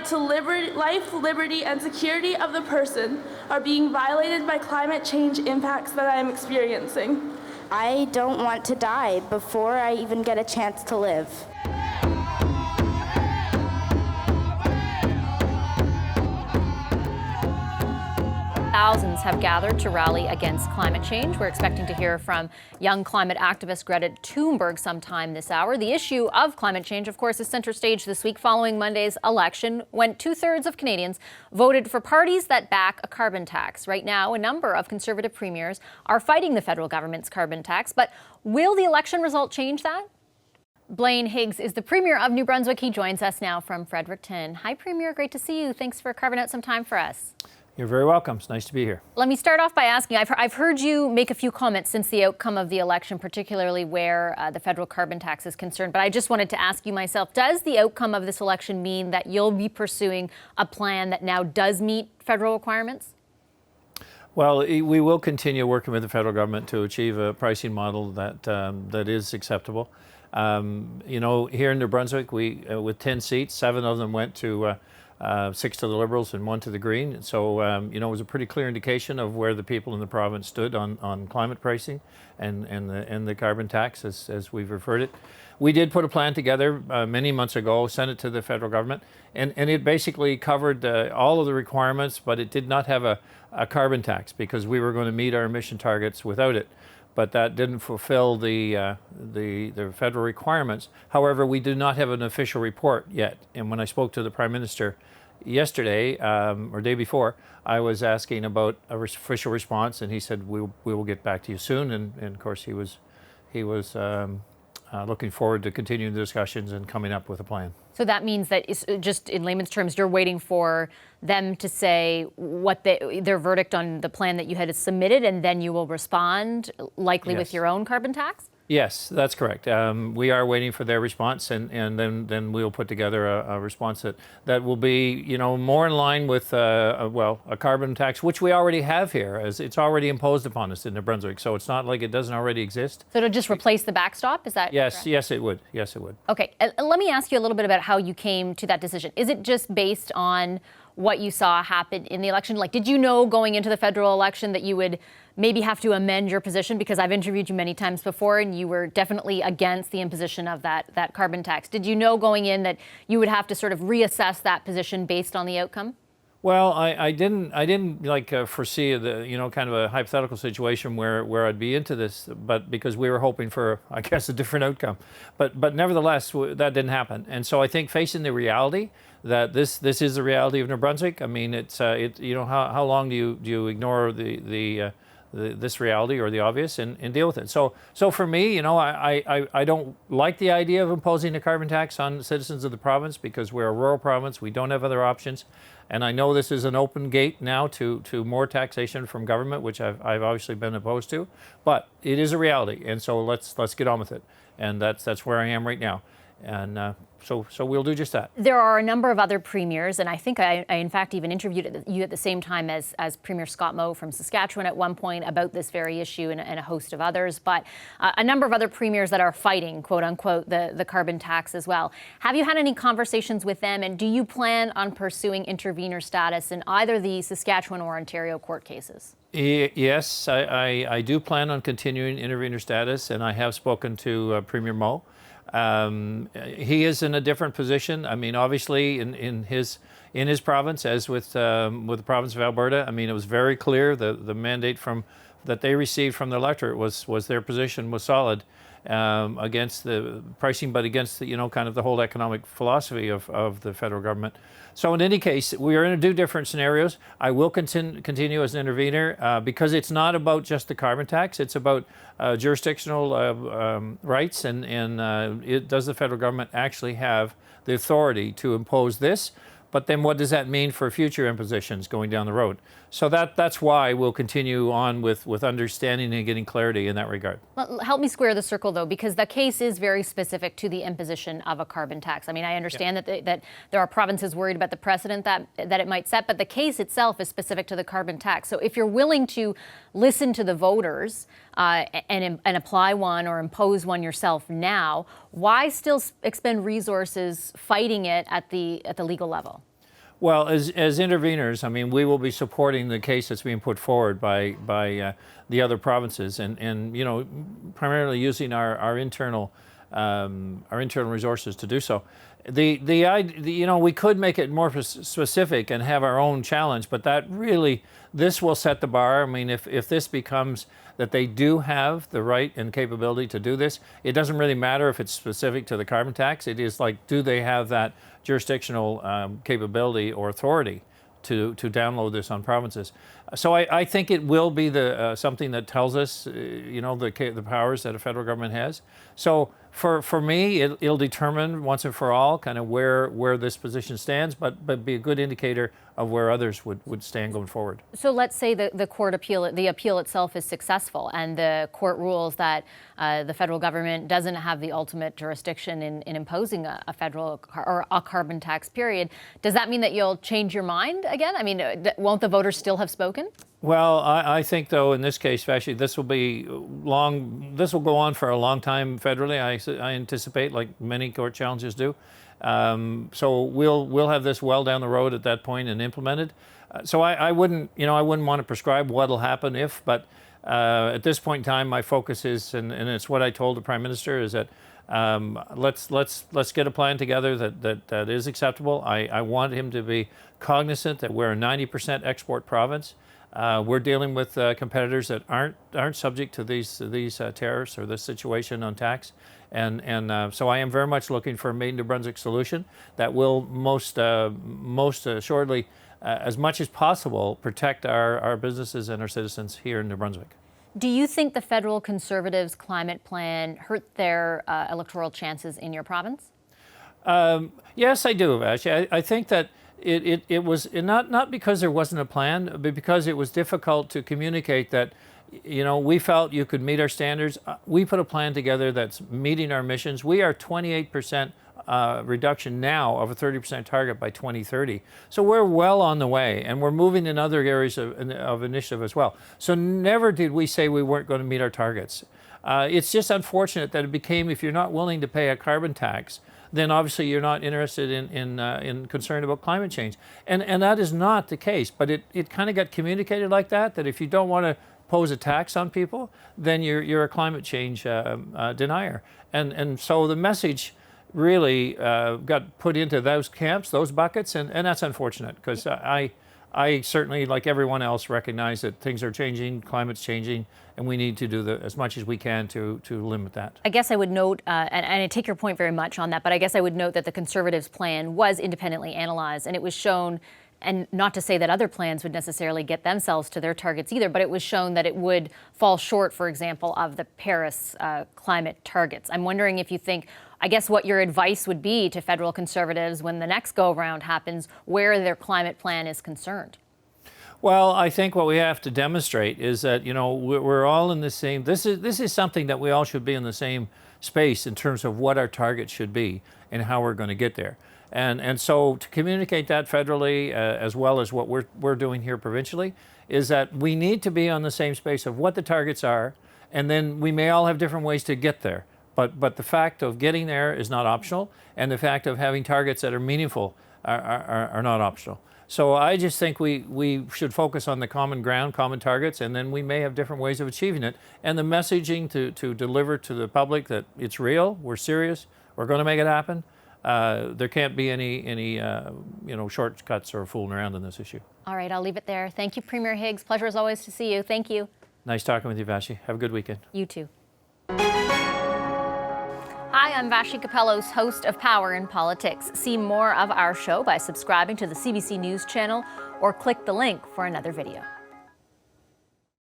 to life, liberty, and security of the person are being violated by climate change impacts that I am experiencing. I don't want to die before I even get a chance to live. Thousands have gathered to rally against climate change. We're expecting to hear from young climate activist Greta Thunberg sometime this hour. The issue of climate change, of course, is center stage this week following Monday's election when 2/3 of Canadians voted for parties that back a carbon tax. Right now, a number of Conservative premiers are fighting the federal government's carbon tax. But will the election result change that? Blaine Higgs is the Premier of New Brunswick. He joins us now from Fredericton. Hi, Premier. Great to see you. Thanks for carving out some time for us. You're very welcome. It's nice to be here. Let me start off by asking, I've heard you make a few comments since the outcome of the election, particularly where the federal carbon tax is concerned. But I just wanted to ask you myself, does the outcome of this election mean that you'll be pursuing a plan that now does meet federal requirements? Well, we will continue working with the federal government to achieve a pricing model that is acceptable. You know, here in New Brunswick, with 10 seats, 7 of them went to 6 to the Liberals and 1 to the Green. So, you know, it was a pretty clear indication of where the people in the province stood on climate pricing and the carbon tax, as we've referred it. We did put a plan together many months ago, sent it to the federal government, and it basically covered all of the requirements, but it did not have a carbon tax because we were going to meet our emission targets without it. But that didn't fulfill the federal requirements. However, we do not have an official report yet. And when I spoke to the Prime Minister yesterday or day before, I was asking about an official response, and he said we will get back to you soon. And of course, he was looking forward to continuing the discussions and coming up with a plan. So that means that, it's just in layman's terms, you're waiting for them to say what their verdict on the plan that you had submitted, and then you will respond, likely with your own carbon tax? Yes, that's correct. We are waiting for their response, and then we'll put together a response that will be, you know, more in line with a carbon tax, which we already have here, as it's already imposed upon us in New Brunswick. So it's not like it doesn't already exist. So it'll just replace the backstop? Is that yes? correct? Yes, it would. Yes, it would. Okay, let me ask you a little bit about how you came to that decision. Is it just based on what you saw happen in the election? Like, did you know going into the federal election that you would maybe have to amend your position? Because I've interviewed you many times before, and you were definitely against the imposition of that carbon tax. Did you know going in that you would have to sort of reassess that position based on the outcome? Well, I didn't foresee kind of a hypothetical situation where I'd be into this, but because we were hoping for, I guess, a different outcome. But nevertheless, that didn't happen. And so I think facing the reality that this is the reality of New Brunswick. I mean, how long do you ignore this reality or the obvious and deal with it? So for me, you know, I don't like the idea of imposing a carbon tax on citizens of the province because we're a rural province. We don't have other options. And I know this is an open gate now to more taxation from government, which I've obviously been opposed to. But it is a reality, and so let's get on with it. And that's where I am right now. And so we'll do just that. There are a number of other premiers, and I think I in fact even interviewed you at the same time as Premier Scott Moe from Saskatchewan at one point about this very issue and a host of others. But a number of other premiers that are fighting, quote unquote, the carbon tax as well. Have you had any conversations with them, and do you plan on pursuing intervener status in either the Saskatchewan or Ontario court cases? Yes, I do plan on continuing intervener status, and I have spoken to Premier Moe. He is in a different position. I mean, obviously, in his province, as with the province of Alberta, I mean, it was very clear the mandate that they received from the electorate was their position was solid against the pricing, but against kind of the whole economic philosophy of the federal government. So in any case, we are in two different scenarios. I will continue as an intervener because it's not about just the carbon tax. It's about jurisdictional rights and does the federal government actually have the authority to impose this? But then what does that mean for future impositions going down the road? So that's why we'll continue on with understanding and getting clarity in that regard. Well, help me square the circle, though, because the case is very specific to the imposition of a carbon tax. I mean, I understand that there are provinces worried about the precedent that it might set, but the case itself is specific to the carbon tax. So if you're willing to listen to the voters and apply one or impose one yourself now, why still expend resources fighting it at the legal level? Well, as interveners, I mean, we will be supporting the case that's being put forward by the other provinces, and you know, primarily using our internal resources to do so. You know, we could make it more specific and have our own challenge, but that really, this will set the bar. I mean, if this becomes that they do have the right and capability to do this, it doesn't really matter if it's specific to the carbon tax. It is like, do they have that jurisdictional capability or authority to download this on provinces? So I think it will be the something that tells us, you know, the powers that a federal government has. So for me, it'll determine once and for all kind of where this position stands, but be a good indicator of where others would stand going forward. So let's say the court appeal, the appeal itself is successful, and the court rules that the federal government doesn't have the ultimate jurisdiction in imposing a federal or a carbon tax period. Does that mean that you'll change your mind again? I mean, won't the voters still have spoken? Well, I think, though, in this case, actually, this will be long. This will go on for a long time federally. I anticipate, like many court challenges do. So we'll have this well down the road at that point and implemented. So I wouldn't want to prescribe what'll happen if, but at this point in time, my focus is, and it's what I told the Prime Minister, is that let's get a plan together that is acceptable. I want him to be cognizant that we're a 90% export province. We're dealing with competitors that aren't subject to these tariffs or this situation on tax, and so I am very much looking for a made in New Brunswick solution that will most assuredly, as much as possible, protect our businesses and our citizens here in New Brunswick. Do you think the federal Conservatives' climate plan hurt their electoral chances in your province? Yes, I do, actually. I think that it was not because there wasn't a plan, but because it was difficult to communicate that, you know, we felt you could meet our standards. We put a plan together that's meeting our missions. We are 28% reduction now of a 30% target by 2030. So we're well on the way, and we're moving in other areas of initiative as well. So never did we say we weren't going to meet our targets. It's just unfortunate that it became, if you're not willing to pay a carbon tax, then obviously you're not interested in concern about climate change. And that is not the case, but it kind of got communicated like that if you don't want to pose a tax on people, then you're a climate change denier. And so the message really got put into those camps, those buckets, and that's unfortunate, because I certainly, like everyone else, recognize that things are changing, climate's changing, and we need to do as much as we can to limit that. I guess I would note, and I take your point very much on that, but I guess I would note that the Conservatives' plan was independently analyzed, and it was shown, and not to say that other plans would necessarily get themselves to their targets either, but it was shown that it would fall short, for example, of the Paris climate targets. I'm wondering if you think, I guess, what your advice would be to federal Conservatives when the next go-round happens, where their climate plan is concerned. Well, I think what we have to demonstrate is that, you know, we're all in the same. This is something that we all should be in the same space in terms of what our targets should be and how we're going to get there. And so to communicate that federally, as well as what we're doing here provincially, is that we need to be on the same space of what the targets are, and then we may all have different ways to get there. But the fact of getting there is not optional, and the fact of having targets that are meaningful are not optional. So I just think we should focus on the common ground, common targets, and then we may have different ways of achieving it. And the messaging to deliver to the public that it's real, we're serious, we're going to make it happen. There can't be any shortcuts or fooling around on this issue. All right, I'll leave it there. Thank you, Premier Higgs. Pleasure as always to see you. Thank you. Nice talking with you, Vashi. Have a good weekend. You too. Hi, I'm Vashi Capellos, host of Power in Politics. See more of our show by subscribing to the CBC News channel or click the link for another video.